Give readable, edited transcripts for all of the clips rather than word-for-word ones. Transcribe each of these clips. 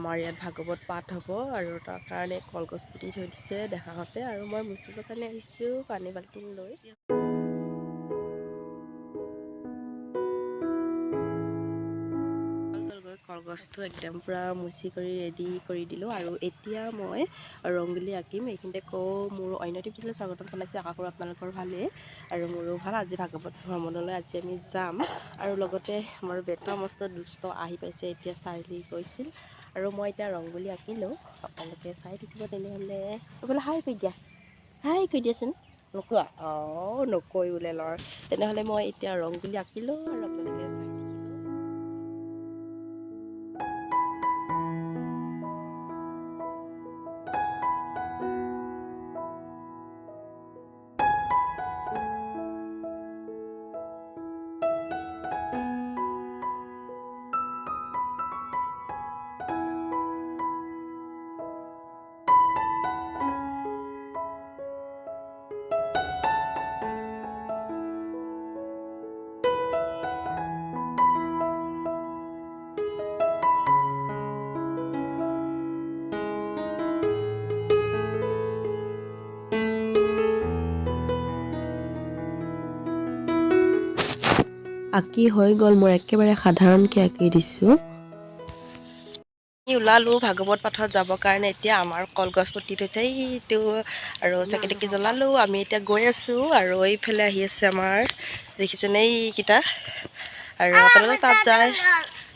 আমাৰ ইয়াত ভাগৱত পাঠ হ'ব আৰু তাৰ কাৰণে কলগছ পুতি থৈ দিছে দেখাহঁতে আৰু মই মুচিবৰ কাৰণে আহিছোঁ পানী বাল্টিং লৈ। কলগছটো একদম পূৰা মুচি কৰি ৰেডি কৰি দিলোঁ আৰু এতিয়া মই ৰংগোলী আঁকিম। এইখিনিতে কওঁ মোৰ অন্য টিভিলৈ স্বাগতম জনাইছোঁ। আশা কৰোঁ আপোনালোকৰ ভালেই আৰু মোৰো ভাল। আজি ভাগৱত ভ্ৰমণলৈ আজি আমি যাম আৰু লগতে মোৰ বেটা মস্ত দুষ্ট আহি পাইছে, এতিয়া চাৰিআলি গৈছিল আৰু মই এতিয়া ৰংগোলী আঁকিলোঁ। আপোনালোকে চাই থাকিব তেনেহ'লে। বোলে হাই কৈ দিয়া, হাই কৈ দিয়াচোন। নোকোৱা? অঁ নকৈ বোলে ল'ৰ। তেনেহ'লে মই এতিয়া ৰংগোলী আঁকিলোঁ আৰু আপোনালোকে চাই থাকিব। আঁকি হৈ গ'ল, মই একেবাৰে সাধাৰণকৈ আঁকি দিছোঁ। ওলালোঁ ভাগৱত পাঠত যাবৰ কাৰণে। এতিয়া আমাৰ কলগছ পুতি থৈছে এইটো আৰু চাকি তাকি জ্বলালোঁ। আমি এতিয়া গৈ আছোঁ আৰু এইফালে আহি আছে আমাৰ দেখিছেনে এইকেইটা আৰু আপোনালোকে তাত যায়।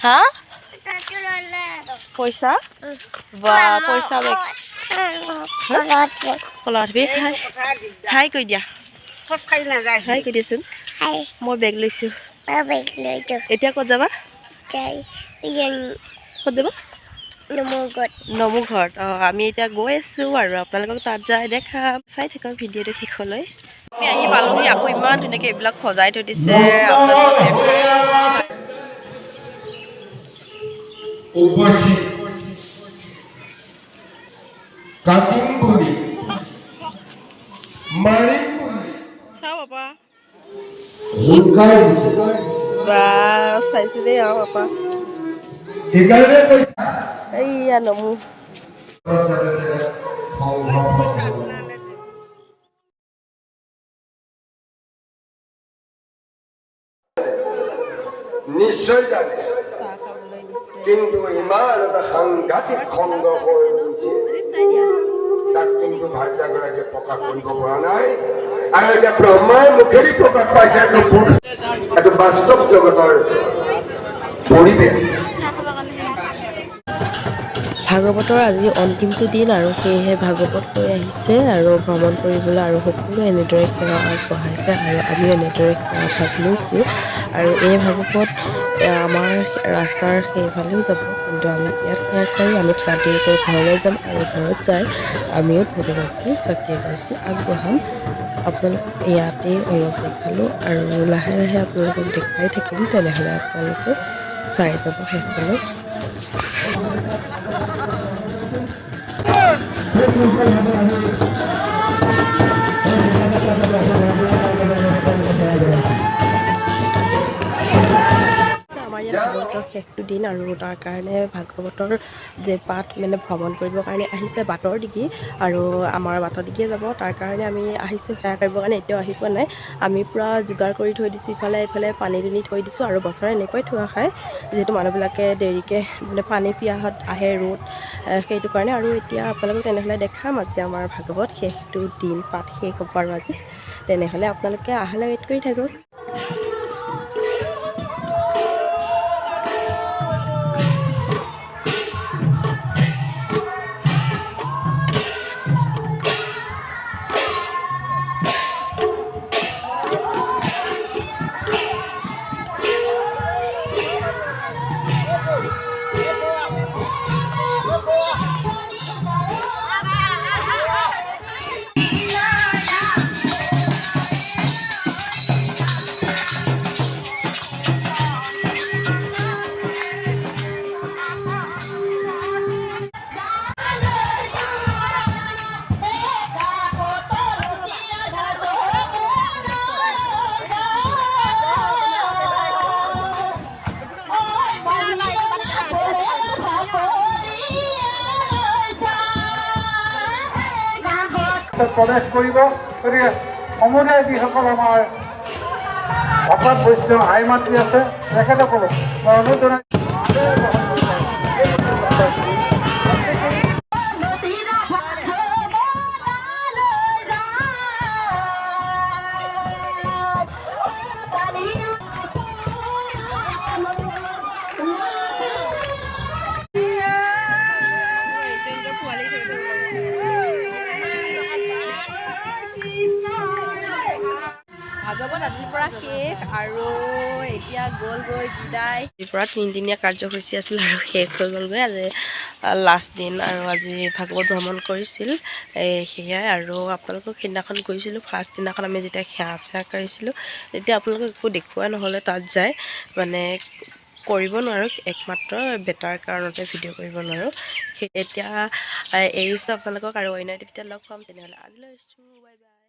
হা পইচা বা পইচা বেগ কলাৰবি হাই হাই কৈ দিয়া, হাই কৈ দিয়াচোন। মই বেগ লৈছোঁ। এতিয়া ক'ত যাবা? ক'ত যাবা? নমু ঘৰত। অঁ আমি এতিয়া গৈ আছোঁ আৰু আপোনালোকক তাত যাই দেখাম। চাই থাকক ভিডিঅ'টো শেষলৈ। আমি আহি পালোহি, আকৌ ইমান ধুনীয়াকৈ এইবিলাক সজাই থৈ দিছে। চাওঁ পাপা বা চাইছে দেই আৰু পাপা এইয়া নমু নিশ্চয় জানে, চাহ খাবলৈ দিছে কিন্তু ইমান এটা সাংঘাতিক খণ্ড হৈ গৈছে, তাক কিন্তু ভাৰ্যাগৰাকীয়ে প্ৰকাশ কৰিব পৰা নাই। আৰু এতিয়া ব্ৰহ্মাৰ মুখেদি প্ৰকাশ পাইছে এইটো বাস্তৱ জগতৰ পৰিৱেশ। ভাগৱতৰ আজি অন্তিমটো দিন আৰু সেয়েহে ভাগৱত লৈ আহিছে আৰু ভ্ৰমণ কৰিবলৈ আৰু সকলোৱে এনেদৰে সেৱা আগবঢ়াইছে আৰু আমিও এনেদৰে সেৱা ভাগ লৈছোঁ। আৰু এই ভাগৱত আমাৰ ৰাস্তাৰ সেইফালেও যাব, কিন্তু আমি ইয়াত সেৱা কৰি আমি তাত দেৰিকৈ ঘৰলৈ যাম আৰু ঘৰত যাই আমিও ধূপ এগছি চাকি এগছি আগবঢ়াম। আপোনালোকক ইয়াতেই অলপ দেখালোঁ আৰু লাহে লাহে আপোনালোকক দেখাই থাকিম। তেনেহ'লে আপোনালোকে চাই যাব শেষলৈ। আমাৰ ইয়াত ভাগৱতৰ শেষটো দিন আৰু তাৰ কাৰণে ভাগৱতৰ যে পাঠ মানে ভ্ৰমণ কৰিবৰ কাৰণে আহিছে বাটৰ দিগি আৰু আমাৰ বাটৰ দিগিয়ে যাব। তাৰ কাৰণে আমি আহিছোঁ সেৱা কৰিবৰ কাৰণে। এতিয়াও আহি পোৱা নাই। আমি পূৰা যোগাৰ কৰি থৈ দিছোঁ, ইফালে এইফালে পানী দুনি থৈ দিছোঁ আৰু বছৰে এনেকৈ থোৱা খায় যিহেতু মানুহবিলাকে দেৰিকৈ মানে পানী পিয়াহত আহে ৰ'দ, সেইটো কাৰণে। আৰু এতিয়া আপোনালোকক তেনেহ'লে দেখাম আজি আমাৰ ভাগৱত শেষটো দিন পাঠ শেষ হ'ব আৰু আজি। তেনেহ'লে আপোনালোকে আহালৈ ৱেইট কৰি থাকক। মঞ্চত প্ৰৱেশ কৰিব। গতিকে সমুদায় যিসকল আমাৰ ভকত বৈষ্ণৱ আই মাতৃ আছে তেখেতসকলক মই অনুৰোধ জনাইছোঁ ভাগৱত আজিৰ পৰা শেষ আৰু এতিয়া গ'লগৈ বিদায়। আজিৰ পৰা তিনিদিনীয়া কাৰ্যসূচী আছিল আৰু শেষ হৈ গ'লগৈ। আজি লাষ্ট দিন আৰু আজি ভাগৱত ভ্ৰমণ কৰিছিল সেয়াই। আৰু আপোনালোকক সেইদিনাখন গৈছিলোঁ, ফাৰ্ষ্ট দিনাখন আমি যেতিয়া সেৱা চেৱা কৰিছিলোঁ তেতিয়া আপোনালোকক একো দেখুওৱা নহ'লে, তাত যায় মানে কৰিব নোৱাৰোঁ, একমাত্ৰ বেটাৰ কাৰণতে ভিডিঅ' কৰিব নোৱাৰোঁ। এতিয়া এৰিছোঁ আপোনালোকক আৰু অন্য এটি ভিডিঅ'ত লগ পাম। তেনেহ'লে আজিলৈ এৰিছোঁ, বাই বাই।